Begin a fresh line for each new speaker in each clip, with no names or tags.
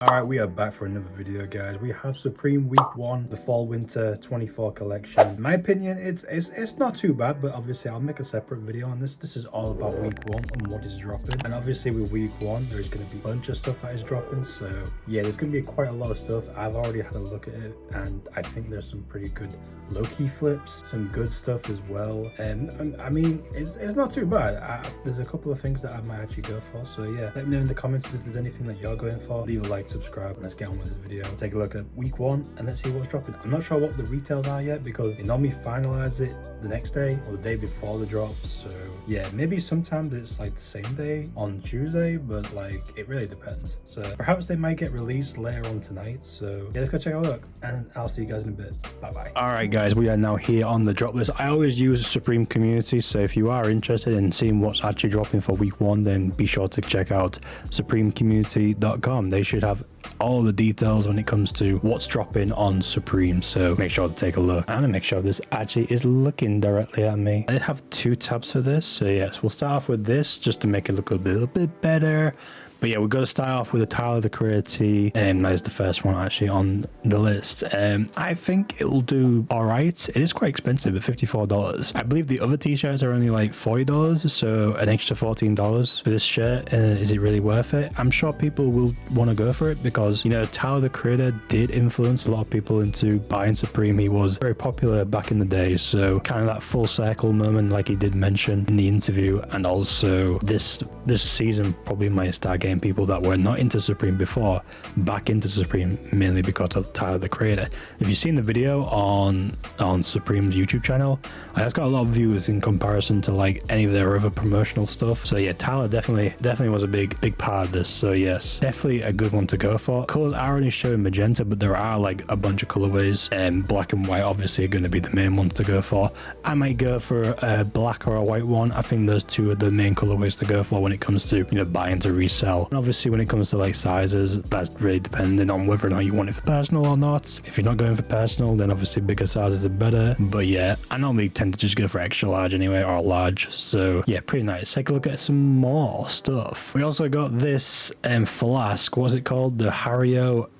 Alright, we are back for another video, guys. We have Supreme Week 1, the Fall Winter 24 collection. In my opinion, it's not too bad, but obviously I'll make a separate video on this. This is all about Week 1 and what is dropping. And obviously with Week 1, there's going to be a bunch of stuff that is dropping. So yeah, there's going to be quite a lot of stuff. I've already had a look at it, and I think there's some pretty good low-key flips, some good stuff as well. And I mean, it's not too bad. There's a couple of things that I might actually go for. So yeah, let me know in the comments if there's anything that you're going for. Leave a like, subscribe, and let's get on with this video. Take a look at Week 1 and let's see what's dropping. I'm not sure what the retails are yet because they normally finalize it the next day or the day before the drops. So yeah, maybe sometimes it's like the same day on Tuesday, but like it really depends. So perhaps they might get released later on tonight. So yeah, let's go check a look and I'll see you guys in a bit. Bye bye. All right guys, we are now here on the drop list. I always use Supreme Community, so if you are interested in seeing what's actually dropping for Week 1, then be sure to check out supremecommunity.com. They should have all the details when it comes to what's dropping on Supreme, so make sure to take a look and make sure this actually is looking directly at me. I did have 2 tabs for this, so yes, we'll start off with this just to make it look a little bit better. But yeah, we're going to start off with a Tyler the Creator tee, and that is the first one actually on the list. I think it'll do all right. It is quite expensive at $54. I believe the other t-shirts are only like $40, so an extra $14 for this shirt. Is it really worth it? I'm sure people will want to go for it because, you know, Tyler the Creator did influence a lot of people into buying Supreme. He was very popular back in the day, so kind of that full circle moment like he did mention in the interview. And also this season probably might start getting people that were not into Supreme before back into Supreme, mainly because of Tyler the Creator. If you've seen the video on Supreme's YouTube channel, it's got a lot of views in comparison to like any of their other promotional stuff. So yeah, Tyler definitely was a big part of this. So yes, definitely a good one to go for. Colors are only showing magenta, but there are like a bunch of colorways, and black and white obviously are going to be the main ones to go for. I might go for a black or a white one. I think those two are the main colorways to go for when it comes to, you know, buying to resell. And obviously when it comes to like sizes, that's really dependent on whether or not you want it for personal or not. If you're not going for personal, then obviously bigger sizes are better. But yeah, I normally tend to just go for extra large anyway, or large. So yeah, pretty nice. Take a look at some more stuff. We also got this flask. What's it called? The Hario.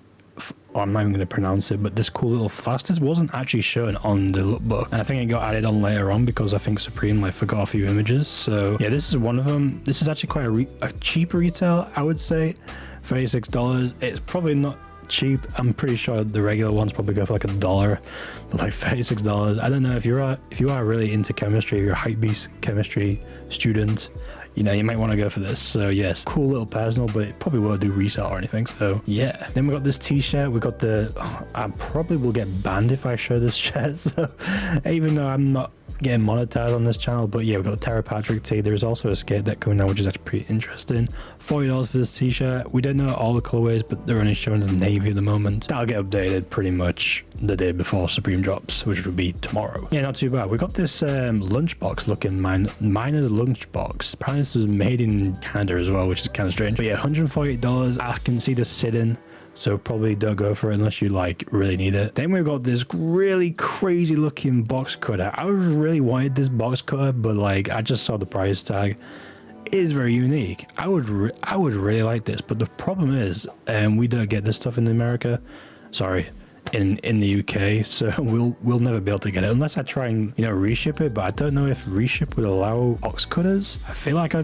I'm not even going to pronounce it, but this cool little flask. This wasn't actually shown on the lookbook, and I think it got added on later on because I think Supreme like forgot a few images. So yeah, this is one of them. This is actually quite a cheap retail, I would say. $36. It's probably not cheap. I'm pretty sure the regular ones probably go for like $1, but like $36. I don't know if you are really into chemistry, if you're a hypebeast chemistry student, you know, you might want to go for this. So yes, cool little personal, but it probably won't do resale or anything. So yeah, then we got this t-shirt. We got I probably will get banned if I show this shirt, so even though I'm not getting monetized on this channel. But yeah, we've got Tara Patrick tee. There's also a skate deck coming out, which is actually pretty interesting. $40 for this t-shirt. We don't know all the colorways, but they're only showing as navy at the moment. That'll get updated pretty much the day before Supreme drops, which will be tomorrow. Yeah, not too bad. We got this lunchbox looking miner's lunchbox. Apparently this was made in Canada as well, which is kind of strange. But yeah, $148. I can see this sitting, so probably don't go for it unless you like really need it. Then we've got this really crazy looking box cutter. I really wanted this box cutter, but like I just saw the price tag. It is very unique. I would really like this, but the problem is we don't get this stuff in America. Sorry, in the UK, so we'll never be able to get it unless I try and, you know, reship it. But I don't know if reship would allow box cutters. I feel like I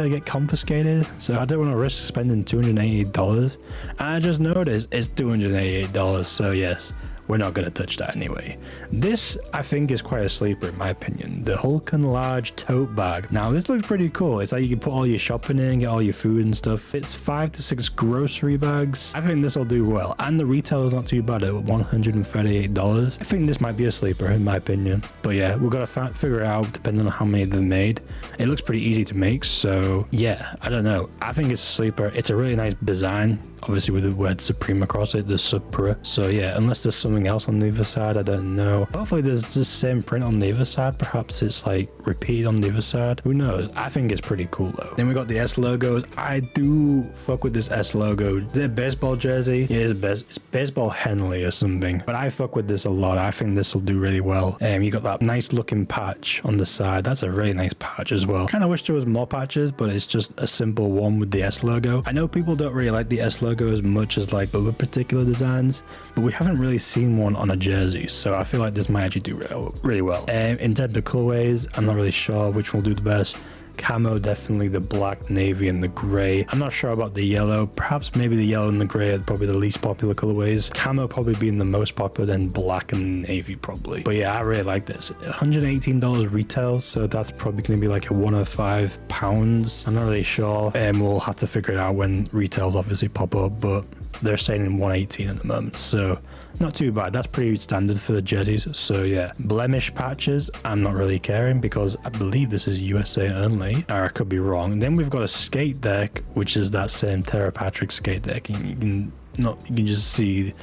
get confiscated, so I don't want to risk spending $288. And I just noticed it's $288, so yes, we're not going to touch that anyway. This, I think, is quite a sleeper in my opinion. The Hulk and Large tote bag. Now, this looks pretty cool. It's like you can put all your shopping in, get all your food and stuff. It's 5 to 6 grocery bags. I think this will do well. And the retail is not too bad at $138. I think this might be a sleeper in my opinion. But yeah, we've got to figure it out depending on how many they've made. It looks pretty easy to make, so yeah, I don't know. I think it's a sleeper. It's a really nice design, obviously with the word Supreme across it, the Supra. So yeah, unless there's some something else on the other side. I don't know. Hopefully there's the same print on the other side. Perhaps it's like repeated on the other side. Who knows? I think it's pretty cool though. Then we got the S logos. I do fuck with this S logo. Is it a baseball jersey? Yeah, it's baseball Henley or something. But I fuck with this a lot. I think this will do really well. You got that nice looking patch on the side. That's a really nice patch as well. Kind of wish there was more patches, but it's just a simple one with the S logo. I know people don't really like the S logo as much as like other particular designs, but we haven't really seen one on a jersey, so I feel like this might actually do really well. In terms of colorways, I'm not really sure which one will do the best. Camo, definitely the black, navy, and the gray. I'm not sure about the yellow. Perhaps maybe the yellow and the gray are probably the least popular colorways. Camo probably being the most popular, then black and navy probably. But yeah, I really like this. $118 retail, so that's probably going to be like a £105. I'm not really sure, and we'll have to figure it out when retails obviously pop up, but they're saying in 118 at the moment, so not too bad. That's pretty standard for the jerseys. So yeah, blemish patches, I'm not really caring because I believe this is USA only, or I could be wrong. And then we've got a skate deck, which is that same Tara Patrick skate deck, and you can just see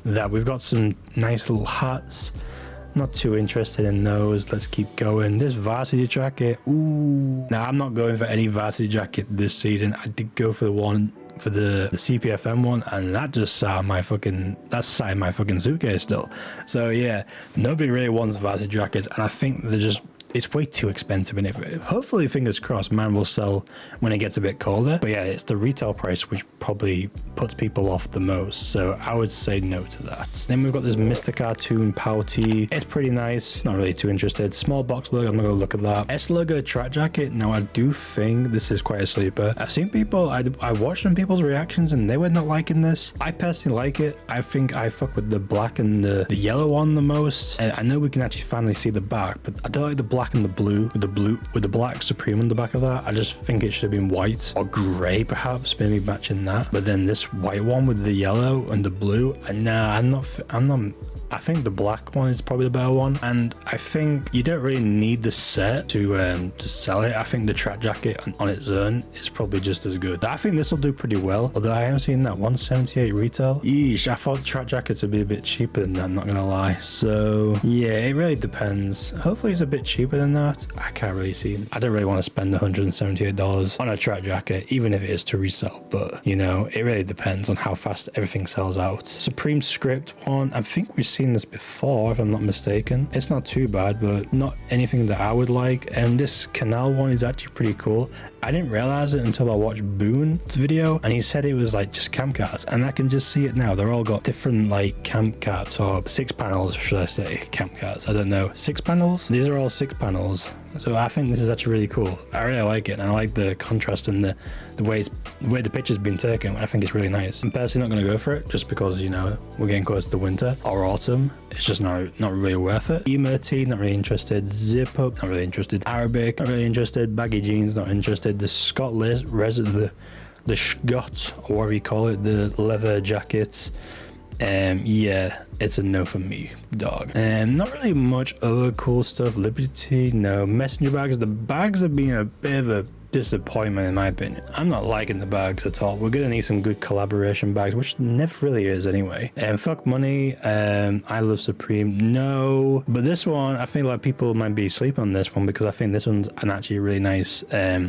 that we've got some nice little hats. Not too interested in those. Let's keep going. This varsity jacket, ooh. Now I'm not going for any varsity jacket this season. I did go for the one for the CPFM one, and that just sat in my fucking suitcase still. So yeah, nobody really wants varsity jackets, and I think they're just, it's way too expensive. And if hopefully, fingers crossed, mine will sell when it gets a bit colder. But yeah, it's the retail price which probably puts people off the most, so I would say no to that. Then we've got this Mr. Cartoon Power Tee. It's pretty nice, not really too interested. Small box logo, I'm not gonna look at that. S logo track jacket. Now I do think this is quite a sleeper. I've seen people, I watched some people's reactions and they were not liking this. I personally like it. I think I fuck with the black and the yellow one the most, and I know we can actually finally see the back, but I don't like the black and the blue with the black Supreme on the back of that. I just think it should have been white or gray, perhaps, maybe matching that. But then this white one with the yellow and the blue, nah, I'm not. I think the black one is probably the better one, and I think you don't really need the set to sell it. I think the track jacket on its own is probably just as good. I think this will do pretty well, although I am seeing that 178 retail. Yeesh, I thought the track jackets would be a bit cheaper than that, I'm not gonna lie. So yeah, it really depends. Hopefully it's a bit cheaper than that. I can't really see. I don't really want to spend $178 on a track jacket, even if it is to resell, but you know, it really depends on how fast everything sells out. Supreme script one, I think we've seen this before if I'm not mistaken. It's not too bad, but not anything that I would like. And this canal one is actually pretty cool. I didn't realize it until I watched Boone's video, and he said it was like just camp cards, and I can just see it now. They're all got different like camp cards, or 6 panels, should I say, camp cards. I don't know, 6 panels? These are all 6 panels. So I think this is actually really cool. I really like it, and I like the contrast and the way the picture's been taken. I think it's really nice. I'm personally not going to go for it just because, you know, we're getting close to winter or autumn. It's just not really worth it. Emo tee, not really interested. Zip up, not really interested. Arabic, not really interested. Baggy jeans, not interested. The Scott the Scott, or whatever you call it, the leather jackets. Yeah, it's a no for me, dog. Not really much other cool stuff. Liberty, no. Messenger bags. The bags have been a bit of a disappointment in my opinion. I'm not liking the bags at all. We're gonna need some good collaboration bags, which never really is anyway. And fuck money. I love Supreme, no. But this one, I feel like people might be sleeping on this one because I think this one's an actually really nice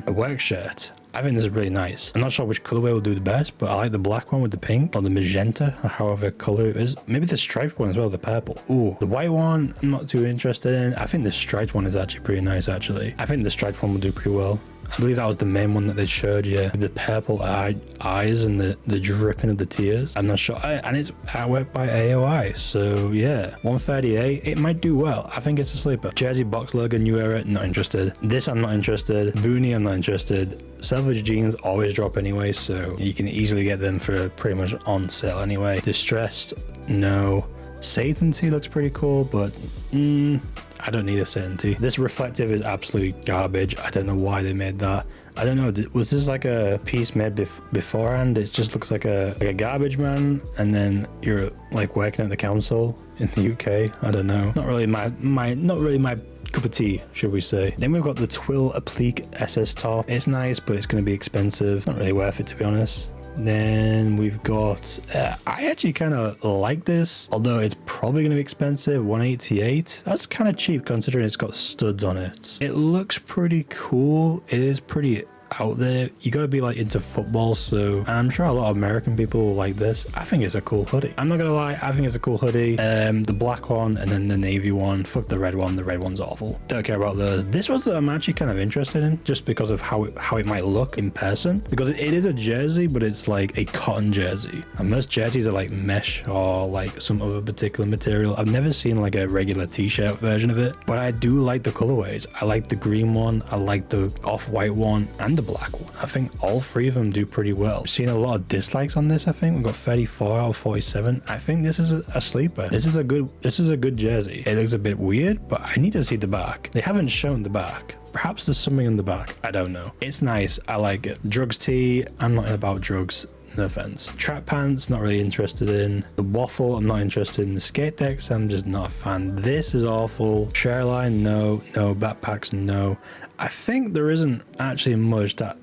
work shirt. I think this is really nice. I'm not sure which colorway will do the best, but I like the black one with the pink, or the magenta, or however color it is. Maybe the striped one as well, the purple. Ooh, the white one, I'm not too interested in. I think the striped one is actually pretty nice, actually. I think the striped one will do pretty well. I believe that was the main one that they showed, yeah. The purple eyes and the dripping of the tears. I'm not sure. And it's artwork by AOI, so yeah. 138, it might do well. I think it's a sleeper. Jersey box logo, New Era, not interested. This, I'm not interested. Boonie, I'm not interested. Salvage jeans always drop anyway, so you can easily get them for pretty much on sale anyway. Distressed, no. Satan tee looks pretty cool, but I don't need a certainty. This reflective is absolute garbage. I don't know why they made that. I don't know. Was this like a piece made beforehand? It just looks like a garbage man, and then you're like working at the council in the UK. I don't know. Not really my cup of tea, should we say. Then we've got the Twill Applique SS top. It's nice, but it's going to be expensive. Not really worth it, to be honest. Then we've got, I actually kind of like this, although it's probably going to be expensive, 188. That's kind of cheap considering it's got studs on it. It looks pretty cool. It is pretty out there. You gotta be like into football, so, and I'm sure a lot of American people will like this. I think it's a cool hoodie. I'm not gonna lie, I think it's a cool hoodie. The black one and then the navy one. Fuck the red one. The red one's awful. Don't care about those. This one's that I'm actually kind of interested in, just because of how it might look in person, because it is a jersey, but it's like a cotton jersey, and most jerseys are like mesh or like some other particular material. I've never seen like a regular t-shirt version of it, but I do like the colorways. I like the green one, I like the off-white one, and the black one. I think all three of them do pretty well. I've seen a lot of dislikes on this. I think we've got 34 out of 47. I think this is a sleeper. This is a good jersey. It looks a bit weird, but I need to see the back. They haven't shown the back. Perhaps there's something in the back. I don't know. It's nice. I like it. Drugs tee. I'm not about drugs. No offense. Track pants, not really interested in. The waffle, I'm not interested in. The skate decks, I'm just not a fan. This is awful. Shareline, no. No. Backpacks, no. I think there isn't actually much that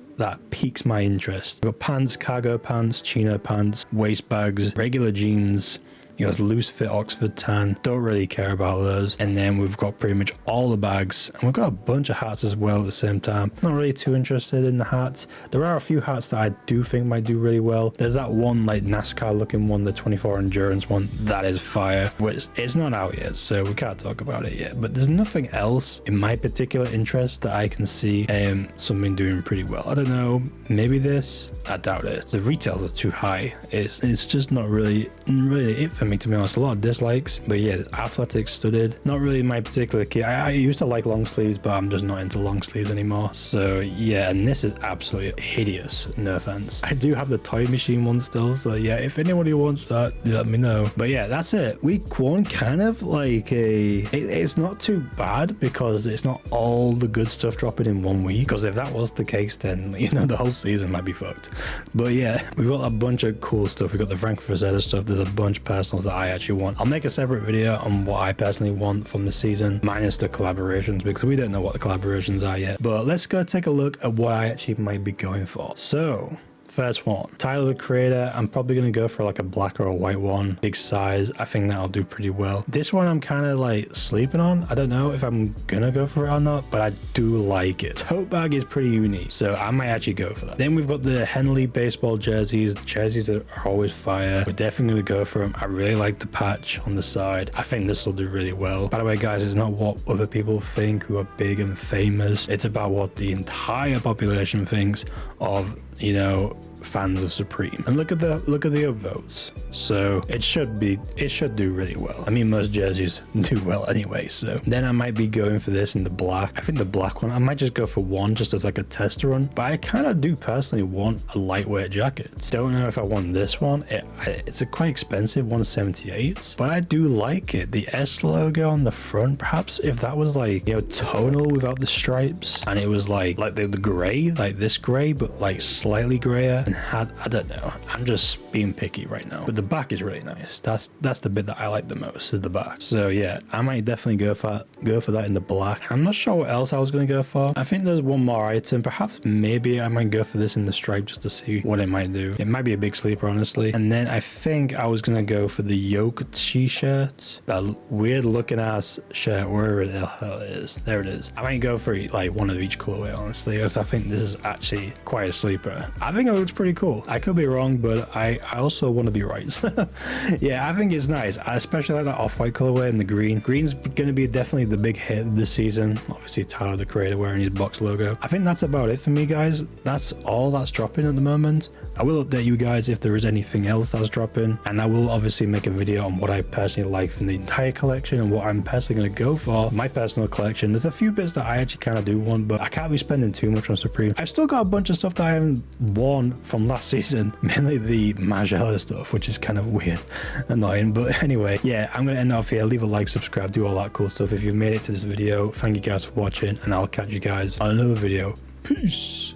piques my interest. We've got pants, cargo pants, chino pants, waist bags, regular jeans. You got loose fit Oxford tan. Don't really care about those. And then we've got pretty much all the bags. And we've got a bunch of hats as well at the same time. Not really too interested in the hats. There are a few hats that I do think might do really well. There's that one like NASCAR looking one, the 24 endurance one. That is fire. Which it's not out yet, so we can't talk about it yet. But there's nothing else in my particular interest that I can see something doing pretty well. I don't know. Maybe this. I doubt it. The retails are too high. It's just not really it for me, to be honest. A lot of dislikes, but yeah, athletic studded, not really my particular key. I used to like long sleeves, but I'm just not into long sleeves anymore. So yeah, and this is absolutely hideous. No offense. I do have the toy machine one still, so yeah, if anybody wants that, let me know. But yeah, that's it. Week one, kind of like it's not too bad because it's not all the good stuff dropping in 1 week, because if that was the case, then you know the whole season might be fucked. But yeah, we've got a bunch of cool stuff. We've got the Frank Frazetta stuff. There's a bunch of personals that I actually want. I'll make a separate video on what I personally want from the season, minus the collaborations, because we don't know what the collaborations are yet. But let's go take a look at what I actually might be going for. So first one, Tyler the Creator. I'm probably going to go for like a black or a white one. Big size. I think that'll do pretty well. This one I'm kind of like sleeping on. I don't know if I'm going to go for it or not, but I do like it. Tote bag is pretty unique, so I might actually go for that. Then we've got the Henley baseball jerseys. Jerseys are always fire. We're definitely going to go for them. I really like the patch on the side. I think this will do really well. By the way, guys, it's not what other people think who are big and famous. It's about what the entire population thinks of, you know, fans of Supreme. And look at the upvotes. So it should do really well. I mean, most jerseys do well anyway. So then I might be going for this in the black. I think the black one, I might just go for one just as like a test run, but I kind of do personally want a lightweight jacket. Don't know if I want this one. It's a quite expensive 178, but I do like it. The S logo on the front, perhaps if that was like, you know, tonal without the stripes, and it was like the gray, like this gray, but like slightly grayer, and I don't know. I'm just being picky right now. But the back is really nice. That's the bit that I like the most, is the back. So yeah, I might definitely go for that in the black. I'm not sure what else I was going to go for. I think there's one more item. Perhaps maybe I might go for this in the stripe just to see what it might do. It might be a big sleeper, honestly. And then I think I was going to go for the yoke t-shirt. That weird looking ass shirt, wherever the hell it is. There it is. I might go for like one of each colorway, honestly, because I think this is actually quite a sleeper. I think it looks pretty cool. I could be wrong, but I also want to be right. Yeah, I think it's nice. I especially like that off-white colorway and the green. Green's going to be definitely the big hit this season. Obviously, Tyler the Creator wearing his box logo. I think that's about it for me, guys. That's all that's dropping at the moment. I will update you guys if there is anything else that's dropping, and I will obviously make a video on what I personally like from the entire collection and what I'm personally going to go for my personal collection. There's a few bits that I actually kind of do want, but I can't be spending too much on Supreme. I've still got a bunch of stuff that I haven't worn from last season, mainly the Magella stuff, which is kind of weird, annoying. But anyway, yeah, I'm gonna end off here. Leave a like, subscribe, do all that cool stuff. If you've made it to this video, thank you guys for watching, and I'll catch you guys on another video. Peace.